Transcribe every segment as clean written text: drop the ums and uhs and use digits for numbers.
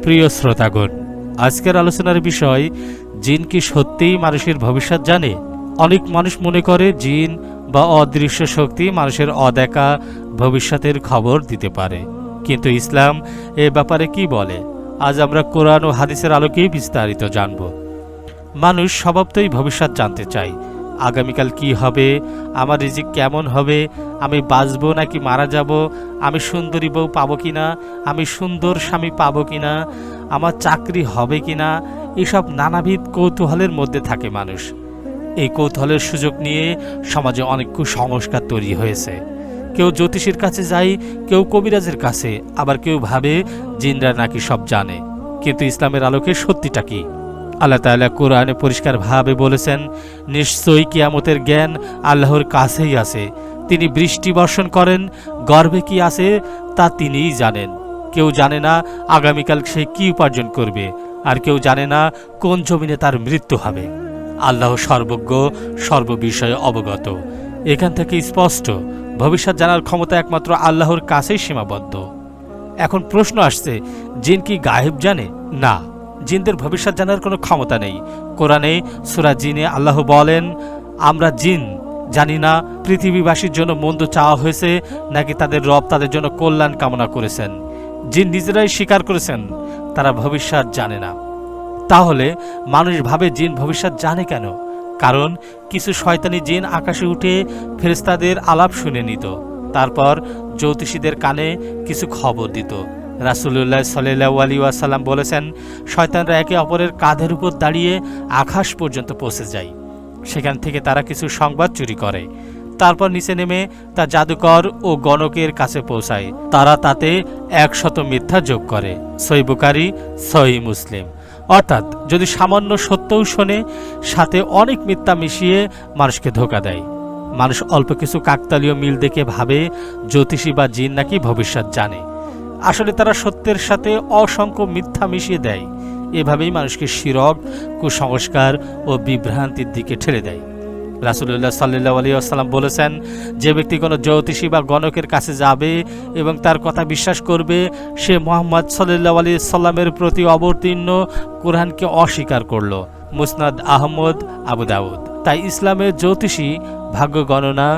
প্রিয় শ্রোতাগণ, আজকের আলোচনার বিষয়, জিন কি সত্যিই মানুষের ভবিষ্যৎ জানে? অনেক মানুষ মনে করে জিন বা অদৃশ্য শক্তি মানুষের অদেখা ভবিষ্যতের খবর দিতে পারে, কিন্তু ইসলাম এ ব্যাপারে কি বলে? আজ আমরা কোরআন ও হাদিসের আলোকেই বিস্তারিত জানব। মানুষ স্বভাবতই ভবিষ্যৎ জানতে চায়। আগামীকাল কি হবে, আমার রিজিক কেমন হবে, আমি বাঁচব নাকি মারা যাব, আমি সুন্দরী বউ পাবো কিনা, আমি সুন্দর স্বামী পাবো কিনা, আমার চাকরি হবে কিনা, এসব নানাবিধ কৌতূহলের মধ্যে থাকে মানুষ। এই কৌতূহলের সুযোগ নিয়ে সমাজে অনেক কুসংস্কার তৈরি হয়েছে। কেউ জ্যোতিষীর কাছে যায়, কেউ কবিরাজের কাছে, আবার কেউ ভাবে জিনরা নাকি সব জানে। কিন্তু ইসলামের আলোকে সত্যিটা কি? আল্লাহ তাআলা কোরআনে পরিষ্কারভাবে বলেছেন, নিশ্চয়ই কিয়ামতের জ্ঞান আল্লাহর কাছেই আছে। তিনি বৃষ্টি বর্ষণ করেন, গর্ভে কি আছে তা তিনিই জানেন। কেউ জানে না আগামীকাল সে কি উপার্জন করবে, আর কেউ জানে না কোন জমিনে তার মৃত্যু হবে। আল্লাহ সর্বজ্ঞ, সর্ববিষয়ে অবগত। এখান থেকে স্পষ্ট, ভবিষ্যৎ জানার ক্ষমতা একমাত্র আল্লাহর কাছেই সীমাবদ্ধ। এখন প্রশ্ন আসছে, জিন কি গায়েব জানে? না, জিনদের ভবিষ্যৎ জানার কোনো ক্ষমতা নেই। কোরআনে সূরা জিনে আল্লাহ বলেন, আমরা জিন জানি না পৃথিবীবাসীর জন্য মন্দ চাওয়া হয়েছে নাকি তাদের রব তাদের জন্য কল্যাণ কামনা করেছেন। জিন নিজেরাই স্বীকার করেছেন তারা ভবিষ্যৎ জানে না। তাহলে মানুষ ভাবে জিন ভবিষ্যৎ জানে কেন? কারণ কিছু শয়তানি জিন আকাশে উঠে ফেরেশতাদের আলাপ শুনে নিত, তারপর জ্যোতিষীদের কানে কিছু খবর দিত। রাসূলুল্লাহ সাল্লাল্লাহু আলাইহি ওয়াসাল্লাম বলেছেন, শয়তানরা একে অপরের কাঁধের উপর দাঁড়িয়ে আকাশ পর্যন্ত পৌঁছে যায়। সেখান থেকে তারা কিছু সংবাদ চুরি করে, তারপর নিচে নেমে তা জাদুকর ও গণকের কাছে পৌঁছায়। তারা তাতে 100 মিথ্যা যোগ করে। সহিহ বুখারী, সহিহ মুসলিম। অর্থাৎ যদি সামান্য সত্যও শোনে, সাথে অনেক মিথ্যা মিশিয়ে মানুষকে ধোঁকা দেয়। মানুষ অল্প কিছু কাকতালীয় মিল দেখে ভাবে জ্যোতিষী বা জিন নাকি ভবিষ্যৎ জানে। আসলে তারা সত্যের সাথে অসংখ্য মিথ্যা মিশিয়ে দেয়। এভাবেই মানুষকে শিরক, কুসংস্কার ও বিভ্রান্তির দিকে ঠেলে দেয়। রাসূলুল্লাহ সাল্লাল্লাহু আলাইহি ওয়াসাল্লাম বলেছেন, যে ব্যক্তি কোনো জ্যোতিষী বা গণকের কাছে যাবে এবং তার কথা বিশ্বাস করবে, সে মুহাম্মদ সাল্লাল্লাহু আলাইহি সাল্লামের প্রতি অবতীর্ণ কোরআনকে অস্বীকার করল। মুসনাদ আহমদ, আবু দাউদ। তাই ইসলামে জ্যোতিষী, ভাগ্য গণনা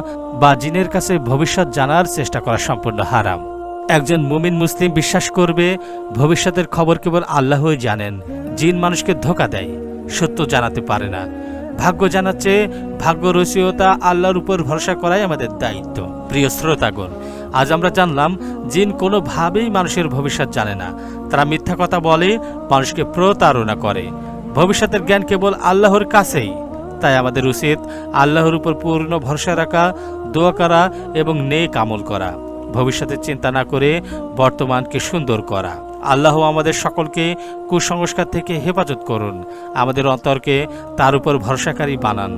বা জিনের কাছে ভবিষ্যৎ জানার চেষ্টা করা সম্পূর্ণ হারাম। একজন মুমিন মুসলিম বিশ্বাস করবে ভবিষ্যতের খবর কেবল আল্লাহই জানেন। জিন মানুষকে ধোঁকা দেয়, সত্য জানাতে পারে না। ভাগ্য জানাচ্ছে ভাগ্য রচয়িতা আল্লাহর উপর ভরসা করাই আমাদের দায়িত্ব। প্রিয় শ্রোতাগণ, আজ আমরা জানলাম জিন কোনোভাবেই মানুষের ভবিষ্যৎ জানে না। তারা মিথ্যা কথা বলে, মানুষকে প্রতারণা করে। ভবিষ্যতের জ্ঞান কেবল আল্লাহর কাছেই। তাই আমাদের উচিত আল্লাহর উপর পূর্ণ ভরসা রাখা, দোয়া করা এবং নেক আমল করা। ভবিষ্যতের চিন্তা না করে বর্তমানকে সুন্দর করা। আল্লাহ আমাদের সকলকে কুসংস্কার থেকে হেফাজত করুন, আমাদের অন্তরকে তার উপর ভরসাকারী বানান।